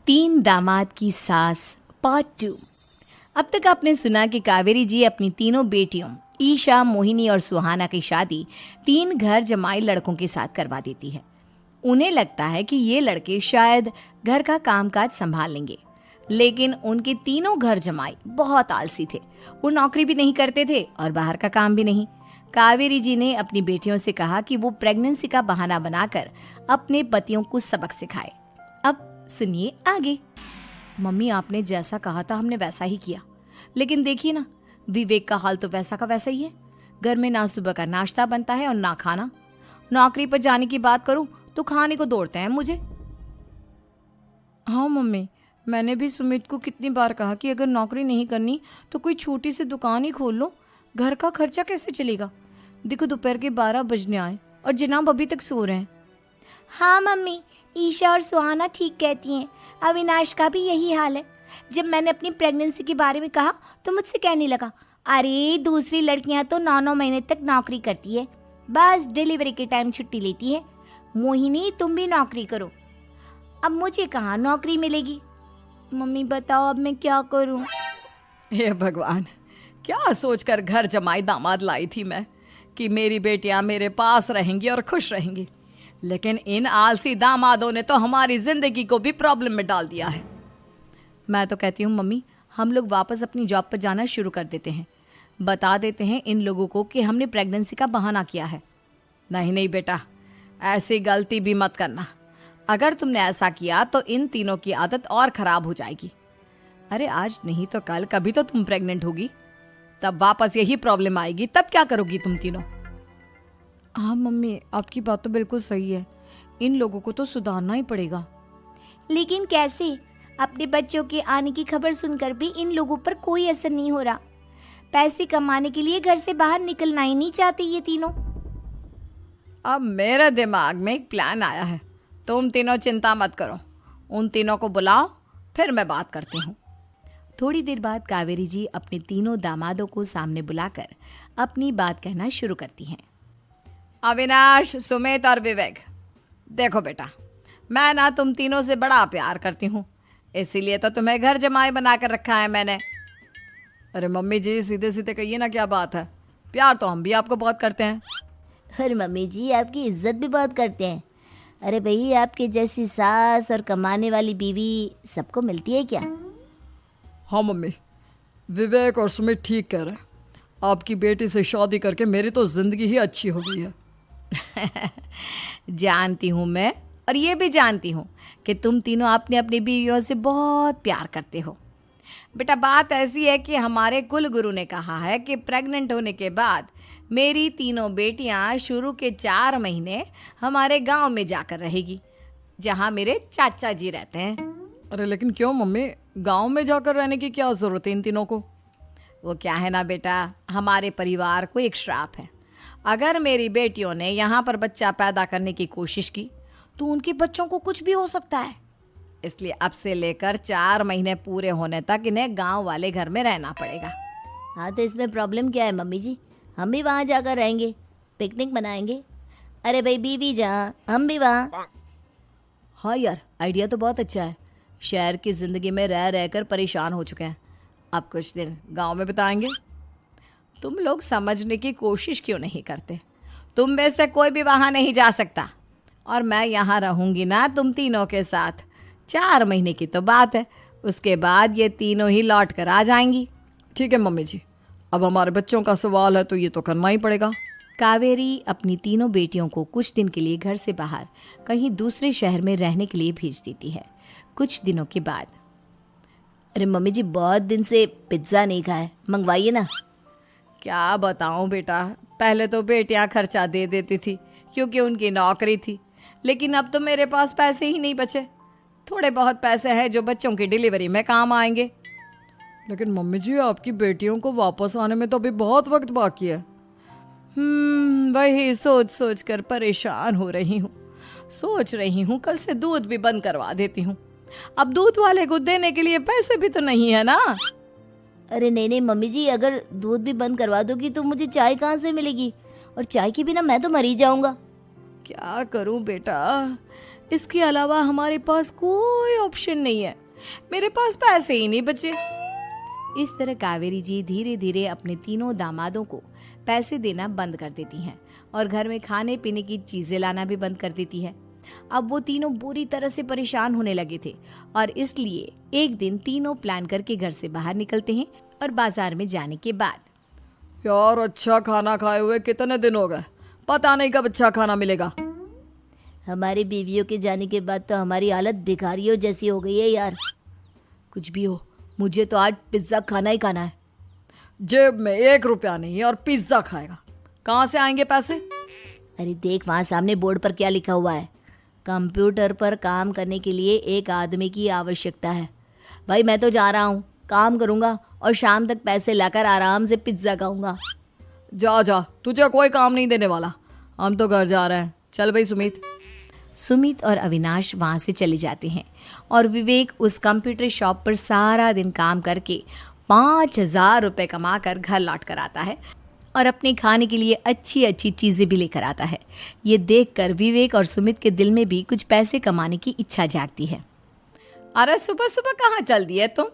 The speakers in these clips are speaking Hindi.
तीन दामाद की सास पार्ट 2। अब तक आपने सुना कि कावेरी जी अपनी तीनों बेटियों ईशा, मोहिनी और सुहाना की शादी तीन घर जमाई लड़कों के साथ करवा देती है। उन्हें लगता है कि ये लड़के शायद घर का कामकाज संभाल लेंगे, लेकिन उनके तीनों घर जमाई बहुत आलसी थे। वो नौकरी भी नहीं करते थे और बाहर का काम भी नहीं। कावेरी जी ने अपनी बेटियों से कहा कि वो प्रेगनेंसी का बहाना बनाकर अपने पतियों को सबक सिखाए। अब सुनिए आगे। मम्मी, आपने जैसा कहा था हमने वैसा ही किया, लेकिन देखिए ना, विवेक का हाल तो वैसा का वैसा ही है। घर में ना सुबह का नाश्ता बनता है और ना खाना। नौकरी पर जाने की बात करूं तो खाने को दौड़ते हैं मुझे। हाँ मम्मी, मैंने भी सुमित को कितनी बार कहा कि अगर नौकरी नहीं करनी तो कोई छोटी सी दुकान ही खोल लो, घर का खर्चा कैसे चलेगा। देखो दोपहर के 12 बजने आए और जनाब अभी तक सो रहे हैं। हाँ मम्मी, ईशा और सुहाना ठीक कहती हैं। अविनाश का भी यही हाल है। जब मैंने अपनी प्रेगनेंसी के बारे में कहा तो मुझसे कहने लगा, अरे दूसरी लड़कियां तो 9-9 महीने तक नौकरी करती है, बस डिलीवरी के टाइम छुट्टी लेती है। मोहिनी, तुम भी नौकरी करो। अब मुझे कहाँ नौकरी मिलेगी। मम्मी बताओ अब मैं क्या करूँ। हे भगवान, क्या सोचकर घर जमाई दामाद लाई थी मैं कि मेरी बेटियां मेरे पास रहेंगी और खुश रहेंगी, लेकिन इन आलसी दामादों ने तो हमारी जिंदगी को भी प्रॉब्लम में डाल दिया है। मैं तो कहती हूँ मम्मी, हम लोग वापस अपनी जॉब पर जाना शुरू कर देते हैं। बता देते हैं इन लोगों को कि हमने प्रेगनेंसी का बहाना किया है। नहीं नहीं बेटा, ऐसी गलती भी मत करना। अगर तुमने ऐसा किया तो इन तीनों की आदत और ख़राब हो जाएगी। अरे आज नहीं तो कल कभी तो तुम प्रेग्नेंट होगी, तब वापस यही प्रॉब्लम आएगी। तब क्या करोगी तुम तीनों। हाँ मम्मी, आपकी बात तो बिल्कुल सही है। इन लोगों को तो सुधारना ही पड़ेगा। लेकिन कैसे? अपने बच्चों के आने की खबर सुनकर भी इन लोगों पर कोई असर नहीं हो रहा। पैसे कमाने के लिए घर से बाहर निकलना ही नहीं चाहते ये तीनों। अब मेरे दिमाग में एक प्लान आया है। तुम तीनों चिंता मत करो, उन तीनों को बुलाओ, फिर मैं बात करती हूँ। थोड़ी देर बाद कावेरी जी अपने तीनों दामादों को सामने बुलाकर अपनी बात कहना शुरू करती हैं। अविनाश, सुमित और विवेक, देखो बेटा, मैं ना तुम तीनों से बड़ा प्यार करती हूँ, इसीलिए तो तुम्हें घर जमाई बना कर रखा है मैंने। अरे मम्मी जी, सीधे सीधे कहिए ना, क्या बात है। प्यार तो हम भी आपको बहुत करते हैं। अरे मम्मी जी, आपकी इज्जत भी बहुत करते हैं। अरे भाई, आपके जैसी सास और कमाने वाली बीवी सबको मिलती है क्या? हाँ मम्मी, विवेक और सुमित ठीक कह रहे हैं। आपकी बेटी से शादी करके मेरी तो ज़िंदगी ही अच्छी हो गई है। जानती हूँ मैं, और ये भी जानती हूँ कि तुम तीनों अपने अपनी बीवियों से बहुत प्यार करते हो। बेटा, बात ऐसी है कि हमारे कुल गुरु ने कहा है कि प्रेग्नेंट होने के बाद मेरी तीनों बेटियां शुरू के 4 महीने हमारे गांव में जाकर रहेगी, जहां मेरे चाचा जी रहते हैं। अरे लेकिन क्यों मम्मी, गांव में जाकर रहने की क्या ज़रूरत है इन तीनों को। वो क्या है ना बेटा, हमारे परिवार को एक श्राप है। अगर मेरी बेटियों ने यहाँ पर बच्चा पैदा करने की कोशिश की तो उनके बच्चों को कुछ भी हो सकता है। इसलिए अब से लेकर 4 महीने पूरे होने तक इन्हें गांव वाले घर में रहना पड़ेगा। हाँ तो इसमें प्रॉब्लम क्या है मम्मी जी? हम भी वहाँ जाकर रहेंगे, पिकनिक मनाएंगे। अरे भाई, बीवी जहाँ हम भी वहाँ। हाँ यार, आइडिया तो बहुत अच्छा है। शहर की ज़िंदगी में रह रहकर परेशान हो चुके हैं, अब कुछ दिन गांव में बिताएंगे। तुम लोग समझने की कोशिश क्यों नहीं करते। तुम में से कोई भी वहाँ नहीं जा सकता, और मैं यहाँ रहूँगी ना तुम तीनों के साथ। 4 महीने की तो बात है, उसके बाद ये तीनों ही लौट कर आ जाएंगी। ठीक है मम्मी जी, अब हमारे बच्चों का सवाल है तो ये तो करना ही पड़ेगा। कावेरी अपनी तीनों बेटियों को कुछ दिन के लिए घर से बाहर कहीं दूसरे शहर में रहने के लिए भेज देती है। कुछ दिनों के बाद, अरे मम्मी जी, बहुत दिन से पिज्ज़ा नहीं खाया, मंगवाइए ना। क्या बताऊं बेटा, पहले तो बेटियां खर्चा दे देती थी क्योंकि उनकी नौकरी थी, लेकिन अब तो मेरे पास पैसे ही नहीं बचे। थोड़े बहुत पैसे हैं जो बच्चों की डिलीवरी में काम आएंगे। लेकिन मम्मी जी, आपकी बेटियों को वापस आने में तो अभी बहुत वक्त बाकी है। वही सोच सोच कर परेशान हो रही हूँ। सोच रही हूँ कल से दूध भी बंद करवा देती हूँ। अब दूध वाले को देने के लिए पैसे भी तो नहीं है ना। अरे नहीं नहीं मम्मी जी, अगर दूध भी बंद करवा दोगी तो मुझे चाय कहाँ से मिलेगी, और चाय के बिना मैं तो मर ही जाऊंगा। क्या करूं बेटा, इसके अलावा हमारे पास कोई ऑप्शन नहीं है, मेरे पास पैसे ही नहीं बचे। इस तरह कावेरी जी धीरे धीरे अपने तीनों दामादों को पैसे देना बंद कर देती हैं और घर में खाने पीने की चीजें लाना भी बंद कर देती है। अब वो तीनों बुरी तरह से परेशान होने लगे थे और इसलिए एक दिन तीनों प्लान करके घर से बाहर निकलते हैं और बाजार में जाने के बाद यार अच्छा खाना खाए हुए कितने दिन हो गए, पता नहीं कब अच्छा खाना मिलेगा। हमारी बीवियों के जाने के बाद तो हमारी हालत भिखारियों जैसी हो गई है यार। कुछ भी हो, मुझे तो आज पिज्ज़ा खाना ही खाना है। जेब में 1 रुपया नहीं और पिज्जा खाएगा, कहाँ से आएंगे पैसे? अरे देख वहाँ सामने बोर्ड पर क्या लिखा हुआ है, कंप्यूटर पर काम करने के लिए एक आदमी की आवश्यकता है। भाई मैं तो जा रहा हूँ, काम करूँगा और शाम तक पैसे लाकर आराम से पिज्ज़ा खाऊंगा। जा जा, तुझे कोई काम नहीं देने वाला, हम तो घर जा रहे हैं। चल भाई सुमित। सुमित और अविनाश वहाँ से चले जाते हैं और विवेक उस कंप्यूटर शॉप पर सारा दिन काम करके 5,000 रुपये कमा कर घर लौट कर आता है और अपने खाने के लिए अच्छी अच्छी चीज़ें भी लेकर आता है। ये देखकर विवेक और सुमित के दिल में भी कुछ पैसे कमाने की इच्छा जागती है। अरे सुबह सुबह कहाँ चल दिए तुम?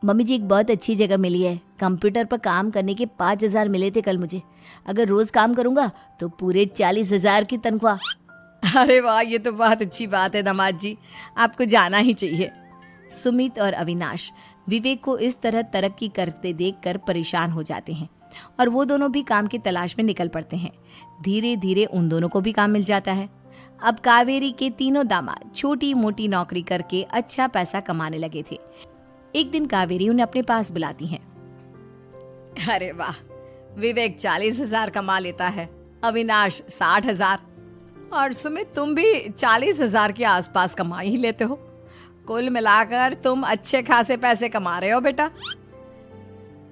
मम्मी जी एक बहुत अच्छी जगह मिली है, कंप्यूटर पर काम करने के 5,000 मिले थे कल मुझे। अगर रोज़ काम करूँगा तो पूरे 40,000 की तनख्वाह। अरे वाह, ये तो बहुत अच्छी बात है दामाद जी, आपको जाना ही चाहिए। सुमित और अविनाश विवेक को इस तरह तरक्की करते देखकर परेशान हो जाते हैं और वो दोनों भी काम की तलाश में निकल पड़ते हैं। धीरे धीरे उन दोनों को भी काम मिल जाता है। अब कावेरी के तीनों दामाद छोटी मोटी नौकरी करके अच्छा पैसा कमाने लगे थे। एक दिन कावेरी उन्हें अपने पास बुलाती हैं। अरे वाह, विवेक 40,000 कमा लेता है, अविनाश 60,000 और सुमित तुम भी 40,000 के आसपास कमा ही लेते हो। कुल मिलाकर तुम अच्छे खासे पैसे कमा रहे हो बेटा।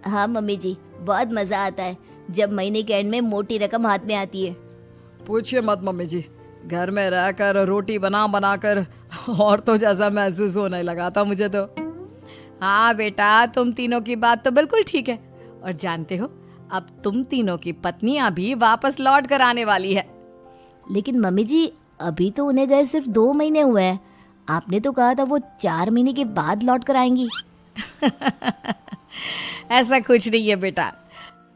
हाँ मम्मी जी, बहुत मज़ा आता है जब महीने के एंड में मोटी रकम हाथ में आती है। पूछिए मत मम्मी जी, घर में रहकर रोटी बना बना कर और तो जैसा महसूस होने लगा था मुझे तो। हाँ बेटा, तुम तीनों की बात तो बिल्कुल ठीक है और जानते हो अब तुम तीनों की पत्नियां भी वापस लौट कर आने वाली है। लेकिन मम्मी जी अभी तो उन्हें गए सिर्फ 2 महीने हुए हैं, आपने तो कहा था वो 4 महीने के बाद लौट कर आएंगी। ऐसा कुछ नहीं है बेटा,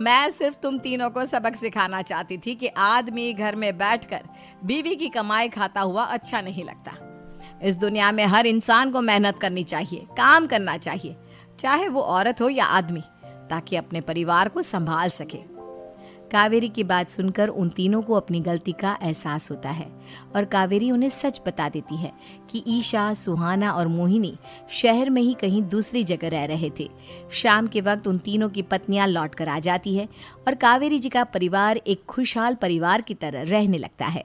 मैं सिर्फ तुम तीनों को सबक सिखाना चाहती थी कि आदमी घर में बैठकर बीवी की कमाई खाता हुआ अच्छा नहीं लगता। इस दुनिया में हर इंसान को मेहनत करनी चाहिए, काम करना चाहिए, चाहे वो औरत हो या आदमी, ताकि अपने परिवार को संभाल सके। कावेरी की बात सुनकर उन तीनों को अपनी गलती का एहसास होता है और कावेरी उन्हें सच बता देती है कि ईशा, सुहाना और मोहिनी शहर में ही कहीं दूसरी जगह रह रहे थे। शाम के वक्त उन तीनों की पत्नियां लौट कर आ जाती है और कावेरी जी का परिवार एक खुशहाल परिवार की तरह रहने लगता है।